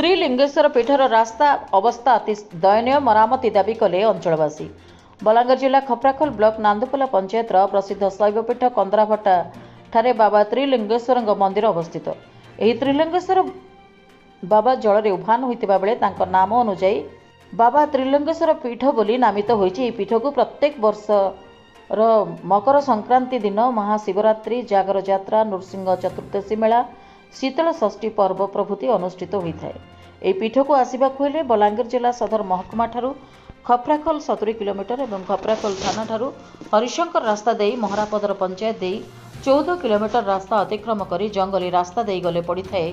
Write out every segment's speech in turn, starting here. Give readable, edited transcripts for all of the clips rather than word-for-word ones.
श्रीलिंगेश्वर पीठर रास्ता अवस्था अति दयनीय मरामती दाबी कले अंचलवासी। बलांगीर जिला खपराखोल ब्लॉक नांदुपला पंचायत प्रसिद्ध शैवपीठ कंदराभट्टा ठारे बाबा त्रिलिंगेश्वर मंदिर अवस्थित। यह त्रिलिंगेश्वर बाबा जल उभान होता बेले नाम अनुजाई बाबा त्रिलिंगेश्वर पीठ बोली नामित होइछि। पीठ को प्रत्येक वर्ष मकर संक्रांति दिन महाशिवरात्रि, जागर यात्रा, नृसिंह चतुर्दशी मेला, शीतल षष्ठी पर्व प्रभृति अनुष्ठित होता है। यह पीठ को आसवाक हेले बलांगीर जिला सदर महकुमा ठारू खपराखोल 70 किलोमीटर और खपराखोल थाना ठारू हरिशंकर रास्ता दे महारापदर पंचायत दे 14 किलोमीटर रास्ता अतिक्रम कर जंगली रास्ता दे गले पड़ी था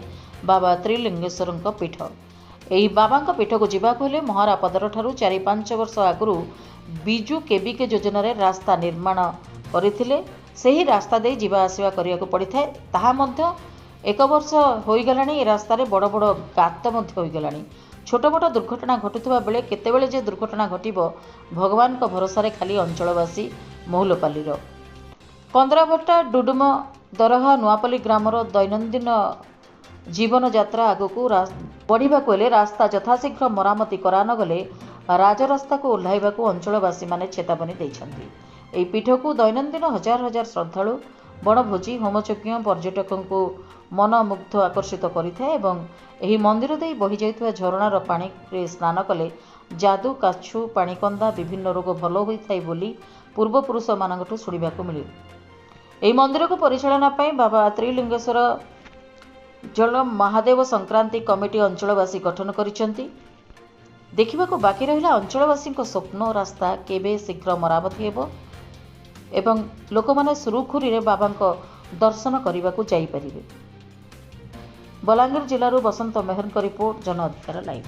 बाबा त्रिलिंगेश्वर पीठ। यही बाबा पीठ को जावाक हेले महारापदर ठारू 4-5 वर्ष आगु बिजु केबीके योजना रे रास्ता निर्माण करथिले। सही रास्ता दे जीवा आसिवा करिया को पड़ी था। ताहा मध्य 1 वर्ष हो गलानी। रास्ता रे बड़ बड़ गात मध्य हो गलानी। छोट मोट दुर्घटना घटुवा बेले केतेबेले जे दुर्घटना घटिबो भगवान को भरोसा रे खाली अंचलवासी महुलपालीर कंदराभट्टा डुडुम दरहा नुआपल्ली ग्रामर दैनंदिन जीवन यात्रा आगकू बढ़िबा को रास्ता यथाशीघ्र मरामती करा न गले राजरास्ता को ओह्लाइबा को अंचलवासी माने चेतावनी दैछन्ति। एही पीठ को दैनंदिन हजार हजार श्रद्धालु बणभोजी होमयज्ञ पर्यटकों को मनमुग्ध आकर्षित करिथाए एवं एही मंदिर दे बही जाइतुवा झरणार पानी रे स्नान कले जादू, काछु, पाणीकंदा विभिन्न रोग भल होइथाए बोली पूर्वपुरुष मानकठु शुणिबाकु मिले। एही मंदिर को परिचालना पई बाबा त्रिलिंगेश्वर जल महादेव संक्रांति कमिटी अंचलवासी गठन करिसंती। देखिबाकु बाकी रहिला अंचलवासी स्वप्न रास्ता केबे शीघ्र मरामती हेबो एवं लोक माने सुरुखुरी रे बाबा दर्शन करने को जाई परिबे। बलांगीर जिलूर बसंत मेहर रिपोर्ट, जन अधिकार लाइव।